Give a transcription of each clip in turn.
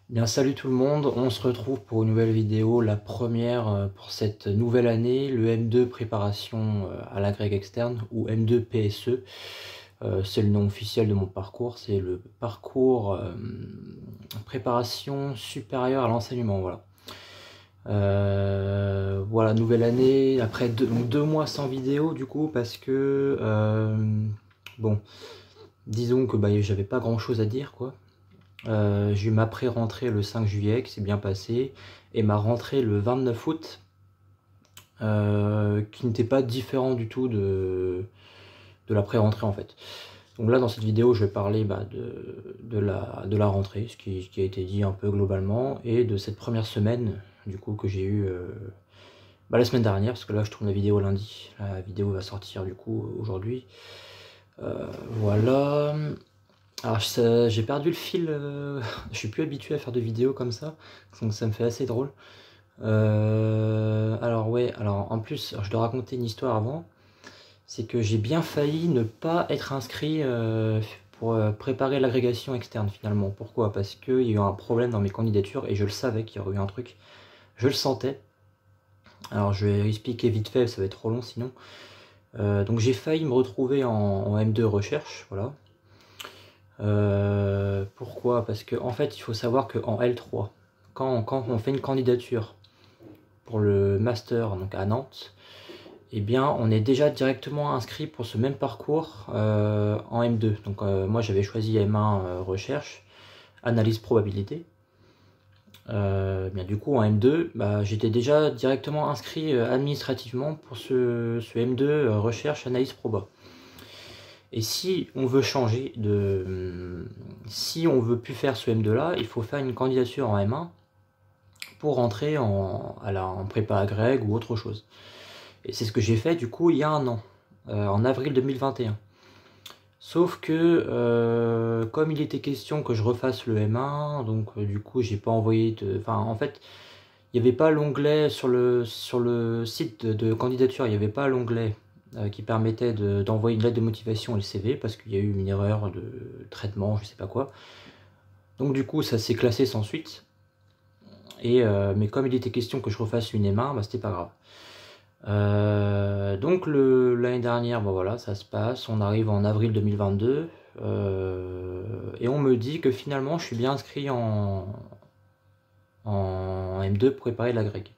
Bien, salut tout le monde, on se retrouve pour une nouvelle vidéo, la première pour cette nouvelle année, le M2 préparation à l'agrég externe ou M2 PSE. C'est le nom officiel de mon parcours, c'est le parcours préparation supérieure à l'enseignement. Voilà, nouvelle année, après deux mois sans vidéo du coup, parce que, bon, disons que j'avais pas grand chose à dire quoi. J'ai eu ma pré-rentrée le 5 juillet qui s'est bien passé et ma rentrée le 29 août qui n'était pas différent du tout de la pré-rentrée en fait. Donc là dans cette vidéo je vais parler de la rentrée, ce qui a été dit un peu globalement, et de cette première semaine du coup que j'ai eu la semaine dernière, parce que là je tourne la vidéo lundi, la vidéo va sortir du coup aujourd'hui. Voilà. Alors j'ai perdu le fil, je suis plus habitué à faire de vidéos comme ça, donc ça me fait assez drôle. Alors ouais, alors en plus, alors je dois raconter une histoire avant, c'est que j'ai bien failli ne pas être inscrit pour préparer l'agrégation externe finalement. Pourquoi? Parce qu'il y a eu un problème dans mes candidatures et je le savais qu'il y aurait eu un truc, je le sentais. Alors je vais expliquer vite fait, ça va être trop long sinon. Donc j'ai failli me retrouver en M2 recherche, voilà. Pourquoi? Parce que en fait, il faut savoir qu'en L3, quand on fait une candidature pour le master donc à Nantes, eh bien, on est déjà directement inscrit pour ce même parcours en M2. Donc moi, j'avais choisi M1 recherche, analyse probabilité. Bien du coup, en M2, j'étais déjà directement inscrit administrativement pour ce M2 recherche, analyse proba. Et si on veut changer si on veut plus faire ce M2 là, il faut faire une candidature en M1 pour rentrer en prépa agrég ou autre chose. Et c'est ce que j'ai fait du coup il y a un an, en avril 2021. Sauf que comme il était question que je refasse le M1, donc du coup j'ai pas envoyé de. Enfin en fait, il n'y avait pas l'onglet sur le site de candidature, il n'y avait pas l'onglet qui permettait d'envoyer une lettre de motivation et le CV parce qu'il y a eu une erreur de traitement, je sais pas quoi. Donc du coup ça s'est classé sans suite. Mais comme il était question que je refasse une M1, c'était pas grave. Donc l'année dernière, voilà, ça se passe, on arrive en avril 2022 et on me dit que finalement je suis bien inscrit en M2 pour préparer l'agrég.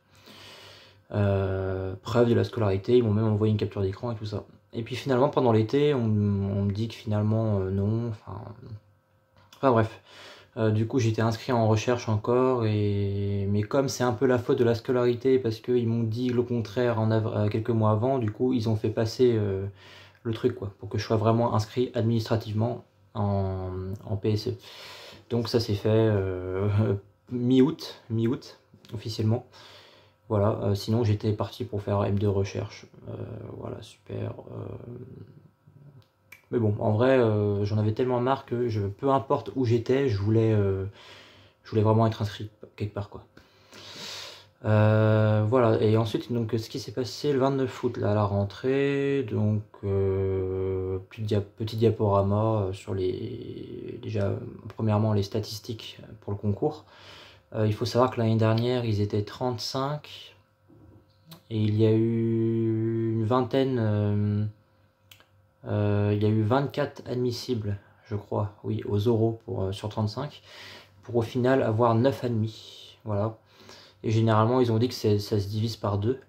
Preuve de la scolarité, ils m'ont même envoyé une capture d'écran et tout ça. Et puis finalement pendant l'été, on me dit que finalement non, enfin bref. Du coup j'étais inscrit en recherche encore, mais comme c'est un peu la faute de la scolarité parce qu'ils m'ont dit le contraire quelques mois avant, du coup ils ont fait passer le truc quoi, pour que je sois vraiment inscrit administrativement en PSE. Donc ça s'est fait mi-août officiellement. Voilà, sinon j'étais parti pour faire M2 recherche. Voilà, super. Mais bon, en vrai, j'en avais tellement marre que peu importe où j'étais, je voulais vraiment être inscrit quelque part quoi. Voilà, et ensuite donc ce qui s'est passé le 29 août là, à la rentrée, donc petit diaporama sur déjà premièrement les statistiques pour le concours. Il faut savoir que l'année dernière ils étaient 35 et il y a eu une vingtaine, il y a eu 24 admissibles je crois, oui, aux oraux sur 35, pour au final avoir 9 admis, voilà. Et généralement, ils ont dit que ça se divise par deux.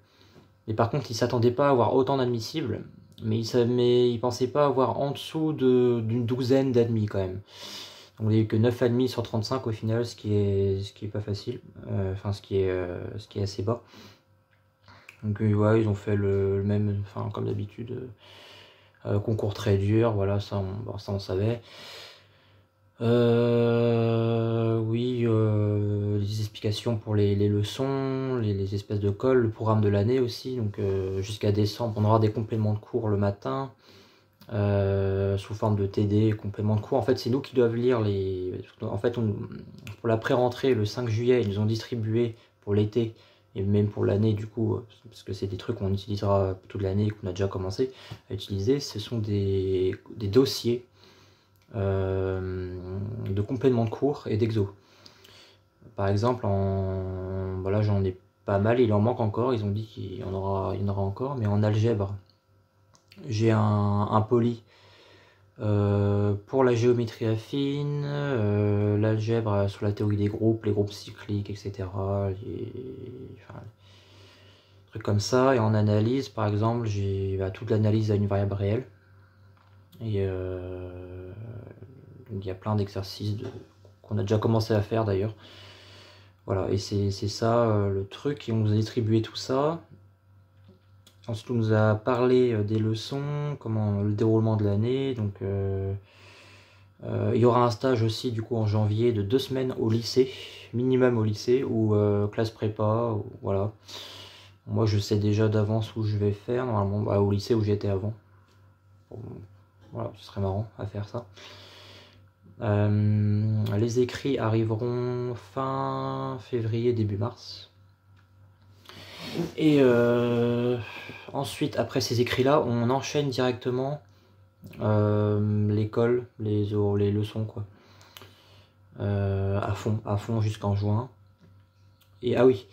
Mais par contre, ils s'attendaient pas à avoir autant d'admissibles, mais ils pensaient pas avoir en dessous d'une douzaine d'admis quand même. Donc il n'y a eu que 9 admis sur 35 au final, ce qui est pas facile. Enfin, ce qui est assez bas. Donc ouais, ils ont fait le même, enfin comme d'habitude, concours très dur, voilà, ça on savait. Oui, les explications pour les leçons, les espèces de colle, le programme de l'année aussi. Donc jusqu'à décembre, on aura des compléments de cours le matin, sous forme de TD, compléments de cours. En fait, c'est nous qui doivent lire les. En fait, pour la pré-rentrée, le 5 juillet, ils nous ont distribué pour l'été et même pour l'année du coup, parce que c'est des trucs qu'on utilisera toute l'année, qu'on a déjà commencé à utiliser. Ce sont des dossiers de complément de cours et d'exo. Par exemple, voilà, j'en ai pas mal, il en manque encore, ils ont dit qu'il y en aura encore, mais en algèbre, j'ai un poly pour la géométrie affine, l'algèbre sur la théorie des groupes, les groupes cycliques, etc. Enfin, trucs comme ça. Et en analyse, par exemple, j'ai toute l'analyse à une variable réelle. Et donc il y a plein d'exercices qu'on a déjà commencé à faire d'ailleurs. Voilà, et c'est ça le truc, et on nous a distribué tout ça. Ensuite, on nous a parlé des leçons, comment le déroulement de l'année. Donc, il y aura un stage aussi du coup en janvier de 2 semaines au lycée, minimum au lycée, ou classe prépa, voilà. Moi, je sais déjà d'avance où je vais faire, normalement, bah, au lycée où j'étais avant. Bon, voilà, ce serait marrant à faire ça. Les écrits arriveront fin février, début mars. Et ensuite, après ces écrits-là, on enchaîne directement l'école, les leçons, quoi. À fond jusqu'en juin. Et ah oui,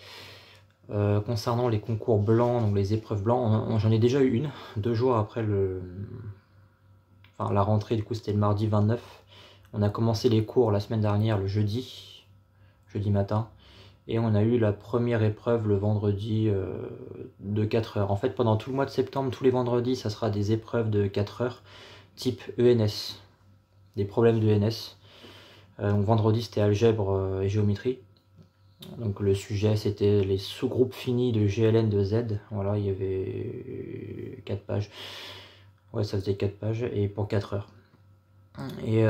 concernant les concours blancs, donc les épreuves blancs, j'en ai déjà eu une, 2 jours après la rentrée, du coup c'était le mardi 29. On a commencé les cours la semaine dernière, le jeudi matin. Et on a eu la première épreuve le vendredi de 4 heures. En fait, pendant tout le mois de septembre, tous les vendredis, ça sera des épreuves de 4 heures, type ENS, des problèmes de ENS. Donc vendredi, c'était algèbre et géométrie. Donc le sujet, c'était les sous-groupes finis de GLN de Z. Voilà, il y avait 4 pages. Ouais, ça faisait 4 pages, et pour 4 heures. Et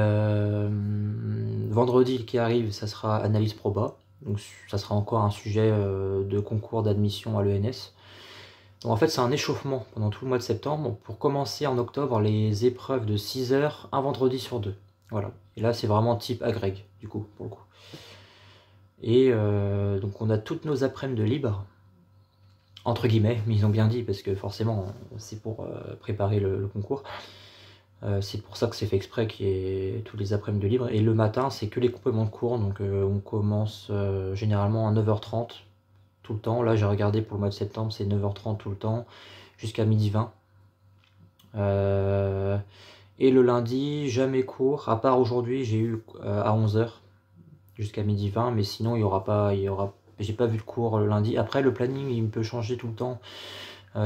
vendredi qui arrive, ça sera analyse proba. Donc ça sera encore un sujet de concours d'admission à l'ENS. Donc en fait, c'est un échauffement pendant tout le mois de septembre pour commencer en octobre les épreuves de 6 heures, un vendredi sur 2. Voilà. Et là, c'est vraiment type agrég, du coup, pour le coup. Et donc on a toutes nos après-midi de libre, entre guillemets, mais ils ont bien dit, parce que forcément, c'est pour préparer le concours. C'est pour ça que c'est fait exprès qu'il y ait tous les après-midi de libre. Et le matin, c'est que les compléments de cours. Donc on commence généralement à 9h30 tout le temps. Là, j'ai regardé pour le mois de septembre, c'est 9h30 tout le temps, jusqu'à 12h20. Et le lundi, jamais cours. À part aujourd'hui, j'ai eu à 11h jusqu'à 12h20. Mais sinon, j'ai pas vu le cours le lundi. Après, le planning, il peut changer tout le temps.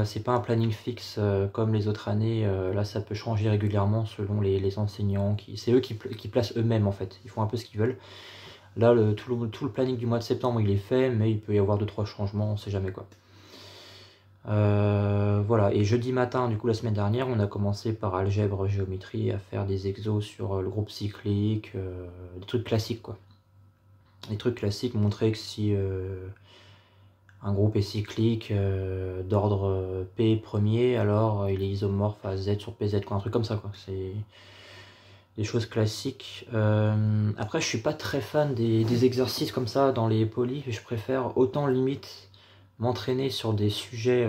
C'est pas un planning fixe comme les autres années. Là, ça peut changer régulièrement selon les enseignants. C'est eux qui placent eux-mêmes en fait. Ils font un peu ce qu'ils veulent. Là, tout le planning du mois de septembre, il est fait, mais il peut y avoir 2-3 changements, on sait jamais quoi. Voilà, et jeudi matin, du coup, la semaine dernière, on a commencé par algèbre, géométrie, à faire des exos sur le groupe cyclique, des trucs classiques quoi. Des trucs classiques, montrer que si un groupe est cyclique d'ordre P premier, alors il est isomorphe à Z sur PZ, quoi, un truc comme ça, quoi. C'est des choses classiques. Après, je suis pas très fan des exercices comme ça dans les polys. Je préfère autant limite m'entraîner sur des sujets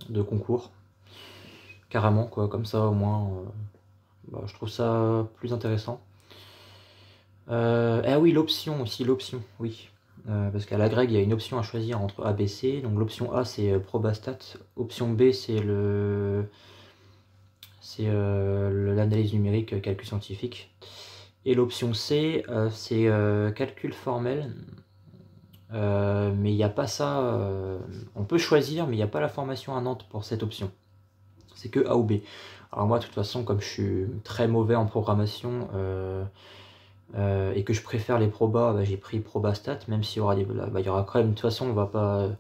de concours, carrément, quoi. Comme ça, au moins, je trouve ça plus intéressant. Ah oui, l'option aussi, oui. Parce qu'à l'agrég, il y a une option à choisir entre A, B, C. Donc l'option A, c'est probastat. Option B, c'est l'analyse numérique, calcul scientifique. Et l'option C, c'est calcul formel. Mais il n'y a pas ça. On peut choisir, mais il n'y a pas la formation à Nantes pour cette option. C'est que A ou B. Alors moi, de toute façon, comme je suis très mauvais en programmation, et que je préfère les probas, j'ai pris probastat, même s'il y aura il y aura quand même, de toute façon, on va pas,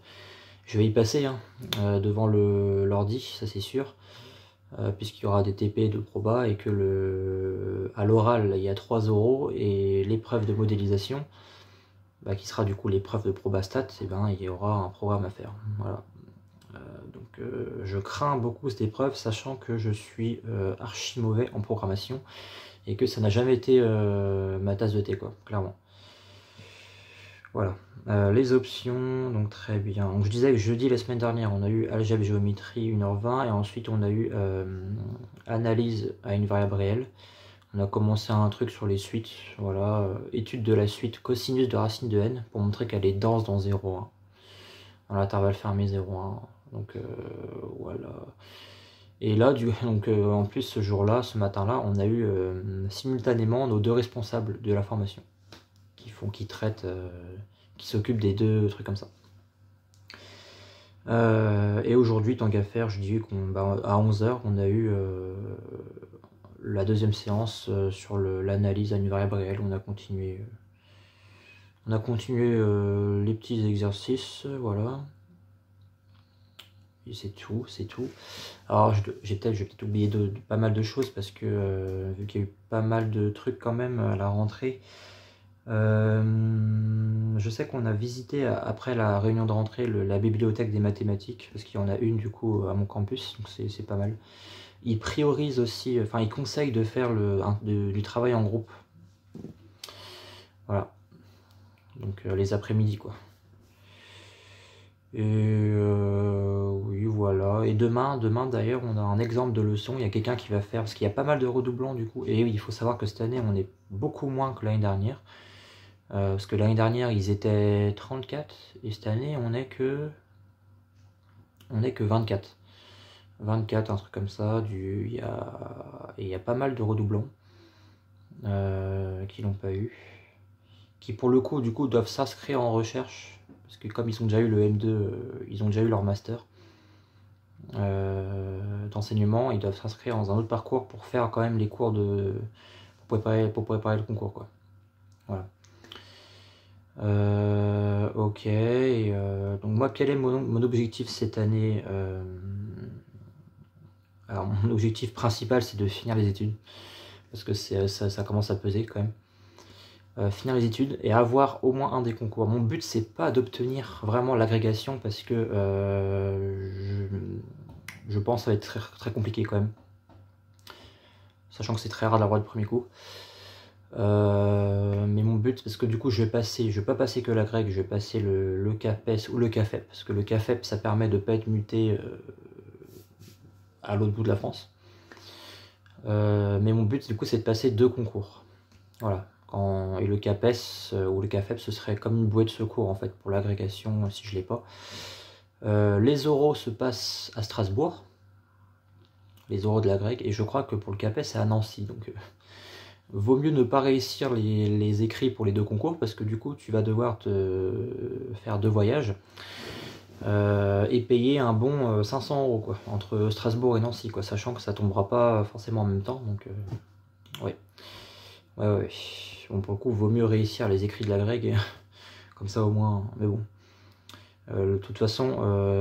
je vais y passer devant l'ordi, ça c'est sûr, puisqu'il y aura des TP de proba, et que à l'oral, il y a 3 oraux, et l'épreuve de modélisation, qui sera du coup l'épreuve de probastat, il y aura un programme à faire. Voilà. Donc je crains beaucoup cette épreuve, sachant que je suis archi mauvais en programmation, et que ça n'a jamais été ma tasse de thé, quoi, clairement. Voilà. Les options, donc très bien. Donc je disais que jeudi, la semaine dernière, on a eu algèbre géométrie 1h20, et ensuite on a eu analyse à une variable réelle. On a commencé un truc sur les suites, voilà, étude de la suite cosinus de racine de n pour montrer qu'elle est dense dans 0,1, dans l'intervalle fermé 0,1. Donc voilà. Et là, donc, en plus, ce jour-là, ce matin-là, on a eu simultanément nos deux responsables de la formation qui traitent, qui s'occupent des deux trucs comme ça. Et aujourd'hui, tant qu'à faire, je dis qu'à 11h, on a eu la deuxième séance sur l'analyse à une variable réelle. On a continué les petits exercices, voilà. Et c'est tout, c'est tout. Alors je vais peut-être oublier pas mal de choses parce que vu qu'il y a eu pas mal de trucs quand même à la rentrée. Je sais qu'on a visité après la réunion de rentrée la bibliothèque des mathématiques parce qu'il y en a une du coup à mon campus, donc c'est pas mal. Ils priorisent aussi, enfin ils conseillent de faire du travail en groupe. Voilà. Donc les après-midi quoi. Et oui voilà. Et demain d'ailleurs on a un exemple de leçon. Il y a quelqu'un qui va faire, parce qu'il y a pas mal de redoublants du coup. Et oui, il faut savoir que cette année on est beaucoup moins que l'année dernière. Parce que l'année dernière ils étaient 34 et cette année on est que 24. 24, un truc comme ça. Il y a pas mal de redoublants qui l'ont pas eu. Qui pour le coup du coup doivent s'inscrire en recherche. Parce que comme ils ont déjà eu le M2, ils ont déjà eu leur master d'enseignement, ils doivent s'inscrire dans un autre parcours pour faire quand même les cours pour préparer le concours quoi. Voilà. Ok, donc moi quel est mon objectif cette année? Alors mon objectif principal c'est de finir les études, parce que ça commence à peser quand même. Finir les études et avoir au moins un des concours. Mon but c'est pas d'obtenir vraiment l'agrégation parce que je pense que ça va être très, très compliqué quand même. Sachant que c'est très rare d'avoir le premier coup. Mais mon but, parce que du coup je vais pas passer que l'agrég, je vais passer le CAPES ou le CAFEP, parce que le CAFEP ça permet de pas être muté à l'autre bout de la France. Mais mon but du coup c'est de passer 2 concours. Voilà. Et le CAPES ou le CAFEP ce serait comme une bouée de secours en fait pour l'agrégation si je l'ai pas. Les oraux se passent à Strasbourg, les oraux de l'agrég, et je crois que pour le CAPES c'est à Nancy, donc vaut mieux ne pas réussir les écrits pour les 2 concours parce que du coup tu vas devoir te faire 2 voyages et payer un bon 500 € quoi, entre Strasbourg et Nancy quoi, sachant que ça tombera pas forcément en même temps, donc ouais. Bon, pour le coup vaut mieux réussir les écrits de l'agrég comme ça au moins, mais bon. De toute façon,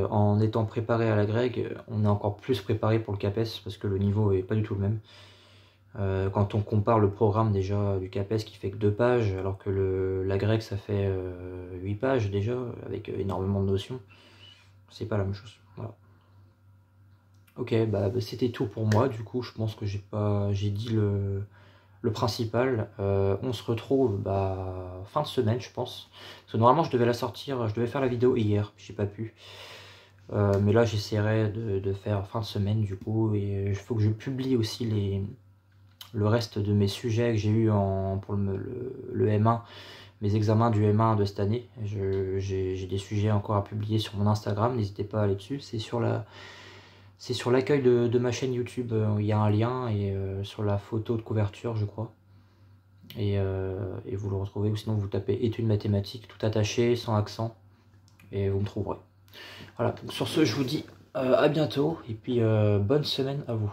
en étant préparé à l'agrég, on est encore plus préparé pour le CAPES parce que le niveau est pas du tout le même. Quand on compare le programme déjà du CAPES qui fait que 2 pages, alors que l'agrég ça fait 8 pages déjà, avec énormément de notions, c'est pas la même chose. Voilà. Ok, c'était tout pour moi, du coup je pense que j'ai dit le principal. On se retrouve fin de semaine je pense. Parce que normalement je devais faire la vidéo hier, j'ai pas pu. Mais là j'essaierai de faire fin de semaine du coup, et il faut que je publie aussi le reste de mes sujets que j'ai eu pour le M1, mes examens du M1 de cette année. J'ai des sujets encore à publier sur mon Instagram, n'hésitez pas à aller dessus. C'est sur l'accueil de ma chaîne YouTube, il y a un lien, et sur la photo de couverture je crois. Et vous le retrouvez, ou sinon vous tapez études mathématiques tout attaché, sans accent, et vous me trouverez. Voilà, donc sur ce je vous dis à bientôt, et puis bonne semaine à vous.